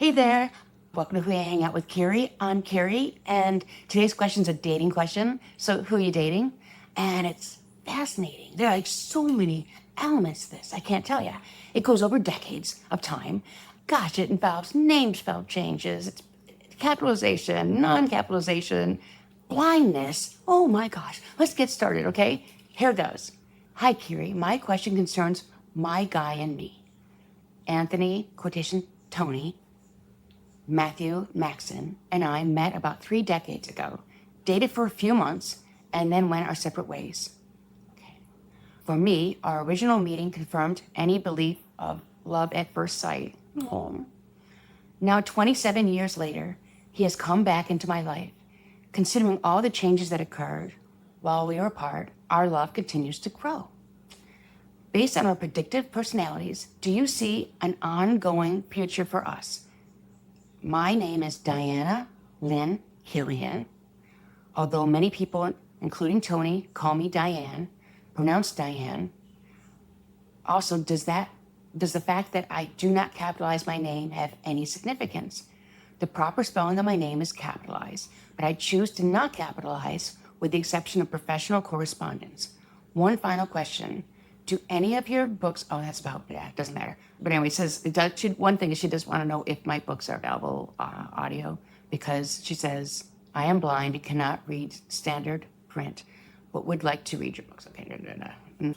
Hey there. Welcome to Who I Hang Out with Kerrie. I'm Kerrie, and today's question is a dating question. So, who are you dating? And it's fascinating. There are like so many elements to this. I can't tell you. It goes over decades of time. Gosh, it involves name spell changes, it's capitalization, non-capitalization, blindness. Oh my gosh. Let's get started, okay? Here goes. Hi, Kerrie. My question concerns my guy and me. Anthony, quotation, Tony, Matthew Maxon, and I met about 3 decades ago, dated for a few months, and then went our separate ways. Okay. For me, our original meeting confirmed any belief of love at first sight. Oh. Now, 27 years later, he has come back into my life. Considering all the changes that occurred while we were apart, our love continues to grow. Based on our predictive personalities, do you see an ongoing future for us? My name is Diana Lynn Killian, although many people, including Tony, call me Diane, pronounced Diane. Also, does the fact that I do not capitalize my name have any significance? The proper spelling of my name is capitalized, but I choose to not capitalize with the exception of professional correspondence. One final question. Do any of your books, oh, that's about, yeah, it doesn't matter. But anyway, it says, one thing is she does want to know if my books are available audio, because she says, I am blind and cannot read standard print, but would like to read your books. Okay,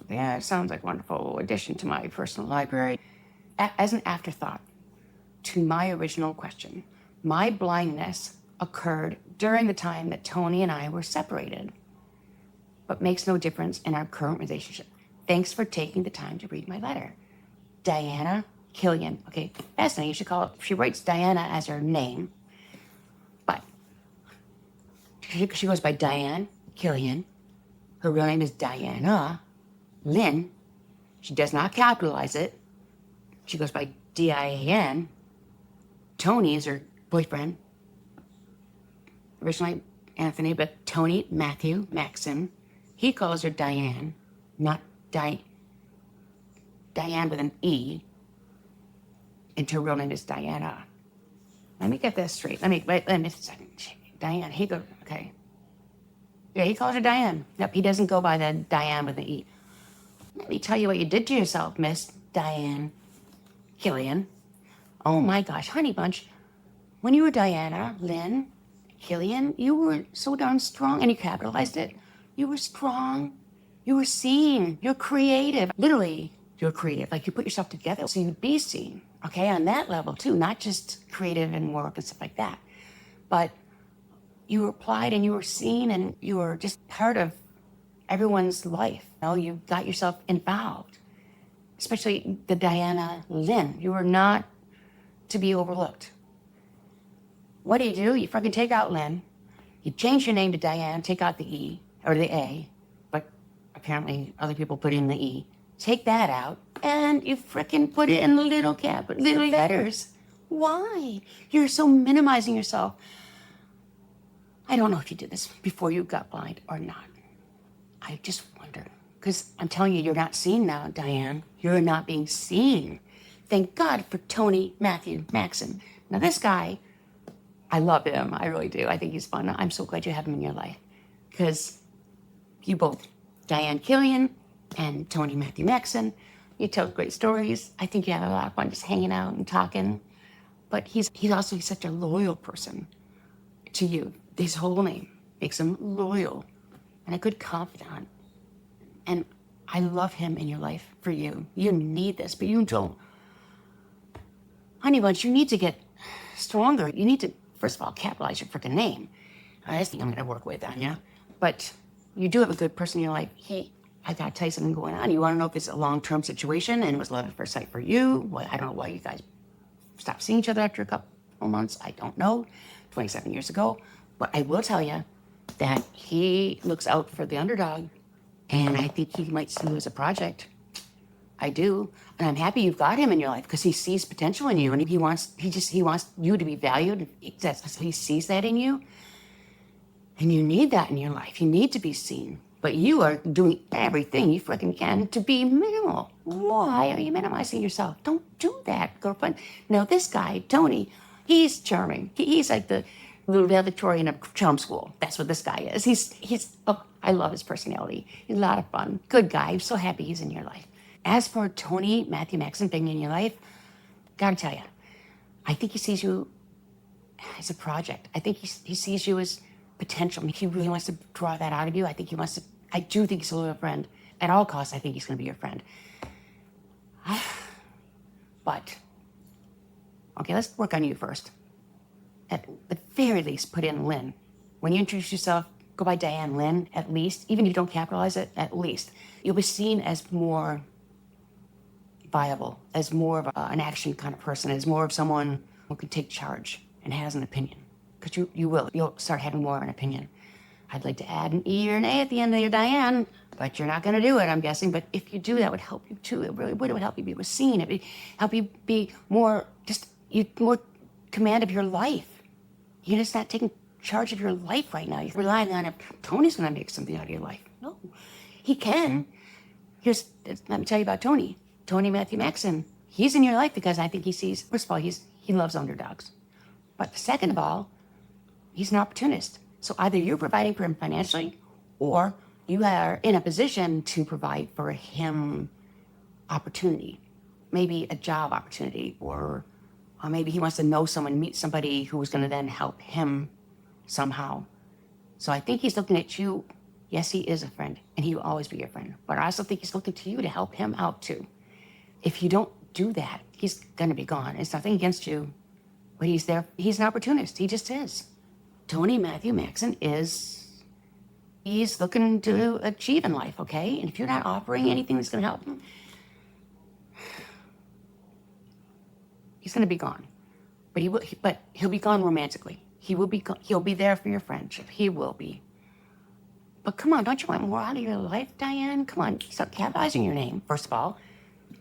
yeah, it sounds like a wonderful addition to my personal library. As an afterthought to my original question, my blindness occurred during the time that Tony and I were separated, but makes no difference in our current relationship. Thanks for taking the time to read my letter. Diana Killian. Okay, fascinating. You should call it, she writes Diana as her name, but she goes by Diane Killian. Her real name is Diana Lynn. She does not capitalize it. She goes by D-I-A-N. Tony is her boyfriend. Originally Anthony, but Tony Matthew Maxon. He calls her Diane, not Diane with an E, and her real name is Diana. Let me get this straight. Let me a second. Diane, he goes, okay. Yeah, he calls her Diane. Yep, he doesn't go by the Diane with an E. Let me tell you what you did to yourself, Miss Diane Killian. Oh my gosh, honey bunch. When you were Diana Lynn Killian, you were so darn strong, and you capitalized it. You were strong. You were seen. You're creative. Literally, you're creative. Like, you put yourself together so you'd be seen. Okay, on that level too, not just creative and work and stuff like that, but you were applied and you were seen and you were just part of everyone's life. You know, you got yourself involved, especially the Diana Lynn. You were not to be overlooked. What do? You fucking take out Lynn. You change your name to Diane, take out the E or the A. Apparently other people put in the E. Take that out, and you frickin' put it in the little letters. Why? You're so minimizing yourself. I don't know if you did this before you got blind or not. I just wonder, because I'm telling you, you're not seen now, Diane. You're not being seen. Thank God for Tony Matthew Maxon. Now this guy, I love him. I really do. I think he's fun. I'm so glad you have him in your life, because you both, Diane Killian and Tony Matthew Maxon, you tell great stories. I think you have a lot of fun just hanging out and talking. But he's also such a loyal person to you. His whole name makes him loyal and a good confidant. And I love him in your life for you. You need this, but you don't. Honey bunch, you need to get stronger. You need to, first of all, capitalize your freaking name. That's the thing I'm going to work with, Anya. But you do have a good person in your life. I gotta tell you something going on. You want to know if it's a long-term situation and it was love at first sight for you? Well, I don't know why you guys stopped seeing each other after a couple months. I don't know. 27 years ago. But I will tell you that he looks out for the underdog, and I think he might see you as a project. I do. And I'm happy you've got him in your life, because he sees potential in you, and he wants you to be valued. He sees that in you. And you need that in your life. You need to be seen. But you are doing everything you freaking can to be minimal. Why are you minimizing yourself? Don't do that, girlfriend. Now, this guy, Tony, He's charming. He's like the valedictorian of charm school. That's what this guy is. Oh, I love his personality. He's a lot of fun. Good guy. I'm so happy he's in your life. As for Tony Matthew Maxon being in your life, gotta tell you, I think he sees you as a project. I think he sees you as potential. He really wants to draw that out of you. I do think he's a loyal friend. At all costs, I think he's going to be your friend. But, okay, let's work on you first. At the very least, put in Lynn. When you introduce yourself, go by Diane Lynn, at least. Even if you don't capitalize it, at least. You'll be seen as more viable, as more of an action kind of person, as more of someone who can take charge and has an opinion. Because you'll start having more of an opinion. I'd like to add an E or an A at the end of your Diane, but you're not going to do it, I'm guessing. But if you do, that would help you too. It really would. It would help you be seen. It would help you be more command of your life. You're just not taking charge of your life right now. You're relying on if Tony's going to make something out of your life. No, he can. Let me tell you about Tony. Tony Matthew Maxon. He's in your life because I think he sees, first of all, he loves underdogs. But second of all, he's an opportunist. So either you're providing for him financially, or you are in a position to provide for him opportunity. Maybe a job opportunity, or maybe he wants to know someone, meet somebody who is going to then help him somehow. So I think he's looking at you. Yes, he is a friend, and he will always be your friend. But I also think he's looking to you to help him out too. If you don't do that, he's going to be gone. It's nothing against you, but he's there. He's an opportunist. He just is. Tony Matthew Maxon he's looking to achieve in life, okay? And if you're not offering anything that's going to help him, he's going to be gone. But he'll be gone romantically. He'll be there for your friendship. He will be. But come on, don't you want more out of your life, Diane? Come on, stop capitalizing your name, first of all.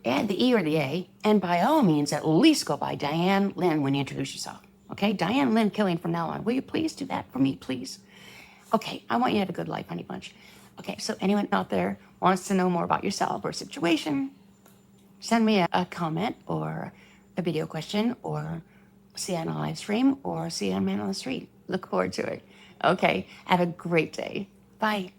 Add the E or the A, and by all means, at least go by Diane Lynn when you introduce yourself. Okay, Diane Lynn Killian from now on. Will you please do that for me, please? Okay, I want you to have a good life, honey bunch. Okay, so anyone out there wants to know more about yourself or situation, send me a comment or a video question, or see on a live stream, or see on Man on the Street. Look forward to it. Okay, have a great day. Bye.